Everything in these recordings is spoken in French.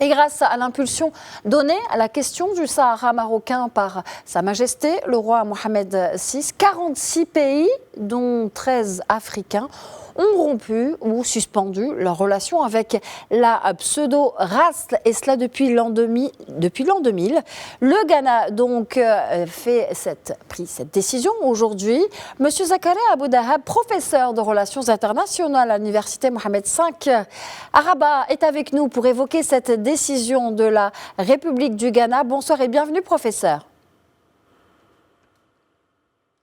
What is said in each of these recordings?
Et grâce à l'impulsion donnée à la question du Sahara marocain par Sa Majesté, le roi Mohamed VI, 46 pays, dont 13 africains, ont rompu ou suspendu leur relation avec la pseudo-RASL, et cela depuis l'an 2000. Le Ghana donc pris cette décision aujourd'hui. Monsieur Zakaria Abou Dahab, professeur de relations internationales à l'université Mohamed V à Rabat, est avec nous pour évoquer cette décision de la République du Ghana. Bonsoir et bienvenue, professeur.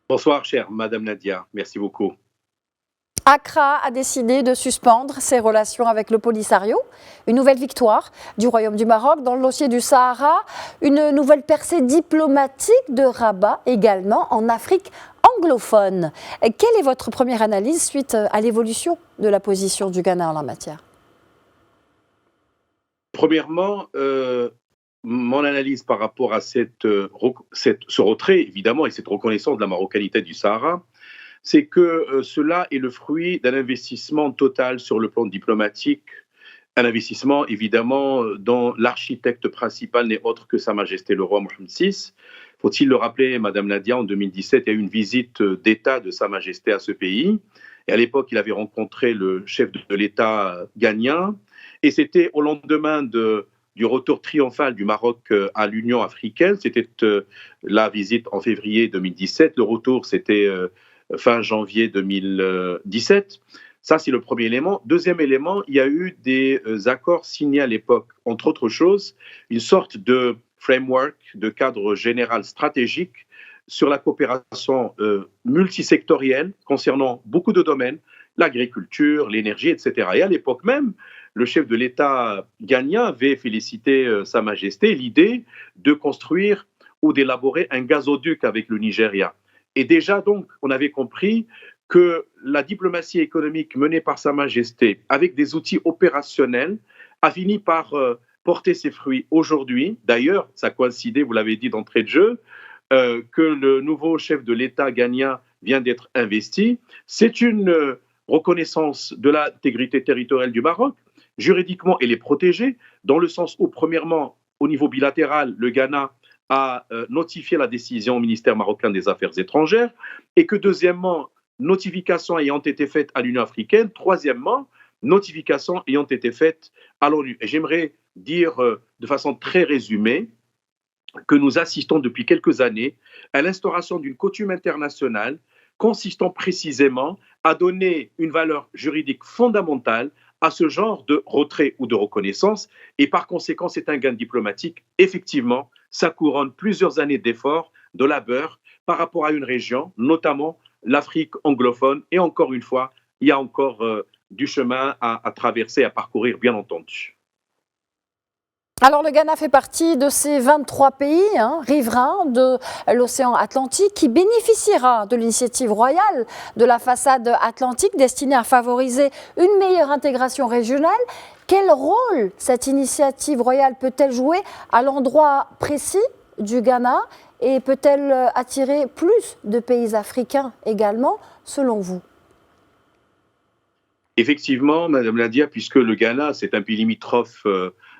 Bonsoir, chère Madame Nadia. Merci beaucoup. Accra a décidé de suspendre ses relations avec le Polisario. Une nouvelle victoire du Royaume du Maroc dans le dossier du Sahara. Une nouvelle percée diplomatique de Rabat également en Afrique anglophone. Quelle est votre première analyse suite à l'évolution de la position du Ghana en la matière? Premièrement, mon analyse par rapport à ce retrait, évidemment, et cette reconnaissance de la marocanité du Sahara, c'est que cela est le fruit d'un investissement total sur le plan diplomatique, un investissement évidemment dont l'architecte principal n'est autre que Sa Majesté le roi Mohamed VI. Faut-il le rappeler, Madame Nadia, en 2017, il y a eu une visite d'État de Sa Majesté à ce pays. Et à l'époque, il avait rencontré le chef de l'État ghanéen. Et c'était au lendemain du retour triomphal du Maroc à l'Union africaine. C'était la visite en février 2017. Le retour, c'était fin janvier 2017. Ça, c'est le premier élément. Deuxième élément, il y a eu des accords signés à l'époque, entre autres choses, une sorte de framework, de cadre général stratégique sur la coopération multisectorielle concernant beaucoup de domaines, l'agriculture, l'énergie, etc. Et à l'époque même, le chef de l'État ghanéen avait félicité Sa Majesté l'idée de construire ou d'élaborer un gazoduc avec le Nigeria. Et déjà, donc, on avait compris que la diplomatie économique menée par Sa Majesté, avec des outils opérationnels, a fini par porter ses fruits aujourd'hui. D'ailleurs, ça coïncidait, vous l'avez dit d'entrée de jeu, que le nouveau chef de l'État ghanéen vient d'être investi. C'est une reconnaissance de l'intégrité territoriale du Maroc. Juridiquement, elle est protégée, dans le sens où, premièrement, au niveau bilatéral, le Ghana a notifié la décision au ministère marocain des Affaires étrangères, et que deuxièmement, notification ayant été faite à l'Union africaine, troisièmement, notification ayant été faite à l'ONU. Et j'aimerais dire de façon très résumée que nous assistons depuis quelques années à l'instauration d'une coutume internationale consistant précisément à donner une valeur juridique fondamentale à ce genre de retrait ou de reconnaissance, et par conséquent, c'est un gain diplomatique. Effectivement, ça couronne plusieurs années d'efforts, de labeur, par rapport à une région, notamment l'Afrique anglophone, et encore une fois, il y a encore du chemin à traverser, à parcourir, bien entendu. Alors le Ghana fait partie de ces 23 pays riverains de l'océan Atlantique qui bénéficiera de l'initiative royale de la façade atlantique destinée à favoriser une meilleure intégration régionale. Quel rôle cette initiative royale peut-elle jouer à l'endroit précis du Ghana et peut-elle attirer plus de pays africains également, selon vous? Effectivement, Madame Nadia, puisque le Ghana, c'est un pays limitrophe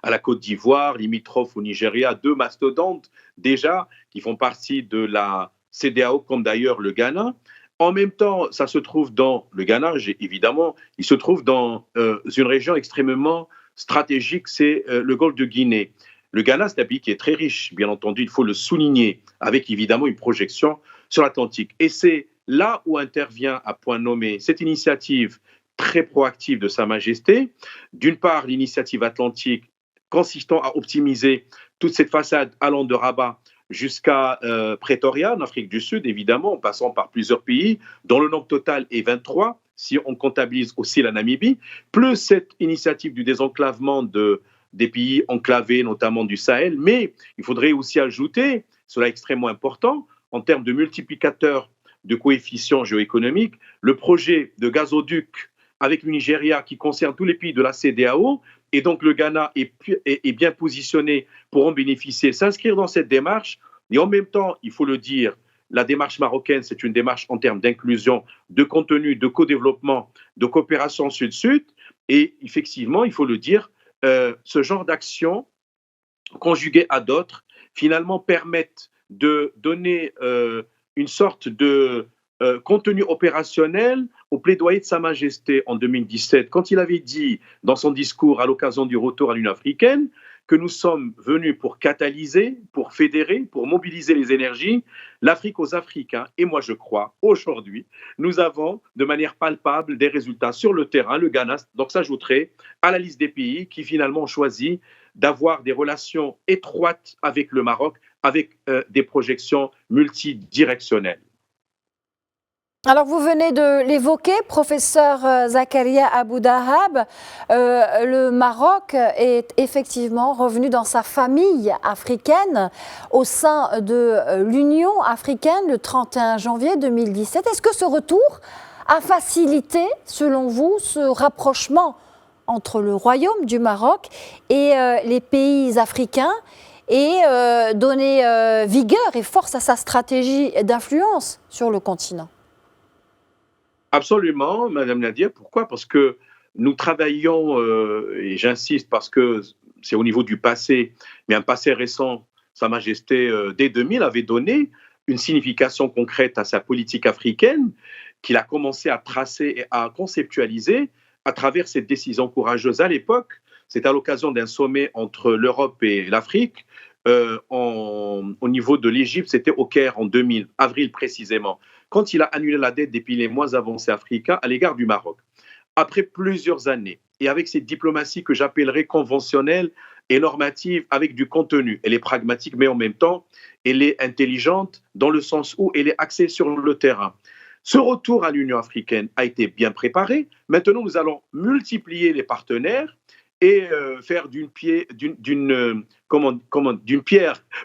à la Côte d'Ivoire, limitrophe au Nigeria, deux mastodontes déjà qui font partie de la CEDEAO, comme d'ailleurs le Ghana. En même temps, ça se trouve dans le Ghana, évidemment, il se trouve dans une région extrêmement stratégique, c'est le golfe de Guinée. Le Ghana, c'est un pays qui est très riche, bien entendu, il faut le souligner, avec évidemment une projection sur l'Atlantique. Et c'est là où intervient, à point nommé, cette initiative très proactive de Sa Majesté. D'une part, l'initiative atlantique consistant à optimiser toute cette façade allant de Rabat jusqu'à Pretoria, en Afrique du Sud, évidemment, en passant par plusieurs pays, dont le nombre total est 23, si on comptabilise aussi la Namibie, plus cette initiative du désenclavement des pays enclavés, notamment du Sahel. Mais il faudrait aussi ajouter, cela est extrêmement important, en termes de multiplicateurs de coefficients géoéconomiques, le projet de gazoduc avec le Nigeria qui concerne tous les pays de la CEDEAO, et donc le Ghana est bien positionné pour en bénéficier, s'inscrire dans cette démarche. Et en même temps, il faut le dire, la démarche marocaine, c'est une démarche en termes d'inclusion, de contenu, de co-développement, de coopération sud-sud. Et effectivement, il faut le dire, ce genre d'action, conjuguées à d'autres, finalement permettent de donner une sorte de contenu opérationnel au plaidoyer de Sa Majesté en 2017, quand il avait dit dans son discours à l'occasion du retour à l'Union africaine que nous sommes venus pour catalyser, pour fédérer, pour mobiliser les énergies, l'Afrique aux Africains. Et moi, je crois, aujourd'hui, nous avons de manière palpable des résultats sur le terrain. Le Ghana, donc, s'ajouterait à la liste des pays qui finalement ont choisi d'avoir des relations étroites avec le Maroc, avec des projections multidirectionnelles. Alors, vous venez de l'évoquer, professeur Zakaria Aboudahab, le Maroc est effectivement revenu dans sa famille africaine au sein de l'Union africaine le 31 janvier 2017. Est-ce que ce retour a facilité, selon vous, ce rapprochement entre le Royaume du Maroc et les pays africains et donné vigueur et force à sa stratégie d'influence sur le continent ? Absolument, Madame Nadia. Pourquoi? Parce que nous travaillons, et j'insiste parce que c'est au niveau du passé, mais un passé récent, Sa Majesté, dès 2000, avait donné une signification concrète à sa politique africaine qu'il a commencé à tracer et à conceptualiser à travers cette décision courageuse à l'époque. C'est à l'occasion d'un sommet entre l'Europe et l'Afrique. Au niveau de l'Égypte, c'était au Caire en 2000, avril précisément, quand il a annulé la dette des pays les moins avancés africains à l'égard du Maroc. Après plusieurs années, et avec cette diplomatie que j'appellerais conventionnelle et normative, avec du contenu, elle est pragmatique, mais en même temps, elle est intelligente dans le sens où elle est axée sur le terrain. Ce retour à l'Union africaine a été bien préparé. Maintenant, nous allons multiplier les partenaires et faire d'une pierre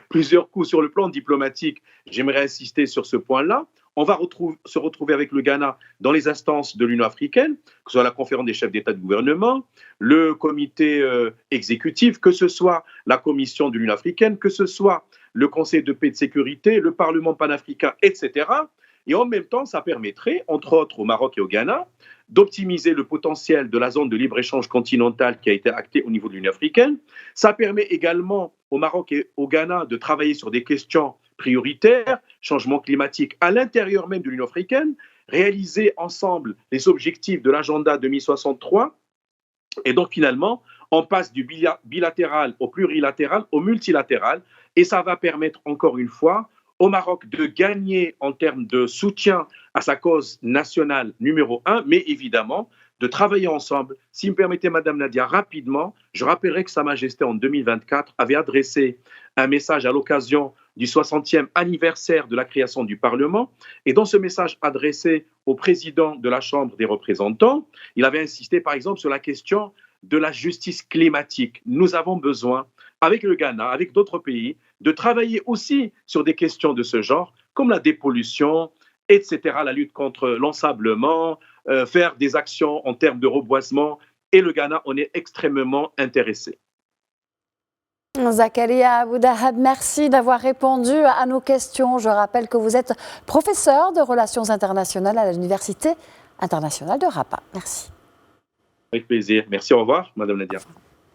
plusieurs coups sur le plan diplomatique. J'aimerais insister sur ce point-là. On va se retrouver avec le Ghana dans les instances de l'Union africaine, que ce soit la conférence des chefs d'État et de gouvernement, le comité exécutif, que ce soit la commission de l'Union africaine, que ce soit le Conseil de paix et de sécurité, le Parlement panafricain, etc. Et en même temps, ça permettrait, entre autres au Maroc et au Ghana, d'optimiser le potentiel de la zone de libre-échange continentale qui a été actée au niveau de l'Union africaine. Ça permet également au Maroc et au Ghana de travailler sur des questions prioritaires, changement climatique à l'intérieur même de l'Union africaine, réaliser ensemble les objectifs de l'agenda 2063. Et donc finalement, on passe du bilatéral au plurilatéral, au multilatéral. Et ça va permettre encore une fois au Maroc de gagner en termes de soutien à sa cause nationale numéro 1, mais évidemment de travailler ensemble. Si vous me permettez, Madame Nadia, rapidement, je rappellerai que Sa Majesté en 2024 avait adressé un message à l'occasion du 60e anniversaire de la création du Parlement. Et dans ce message adressé au président de la Chambre des représentants, il avait insisté par exemple sur la question de la justice climatique. Nous avons besoin, avec le Ghana, avec d'autres pays, de travailler aussi sur des questions de ce genre, comme la dépollution, etc., la lutte contre l'ensablement, faire des actions en termes de reboisement. Et le Ghana, on est extrêmement intéressé. Zakaria Aboudahab, merci d'avoir répondu à nos questions. Je rappelle que vous êtes professeur de relations internationales à l'Université internationale de Rabat. Merci. Avec plaisir. Merci, au revoir, Madame Nadia.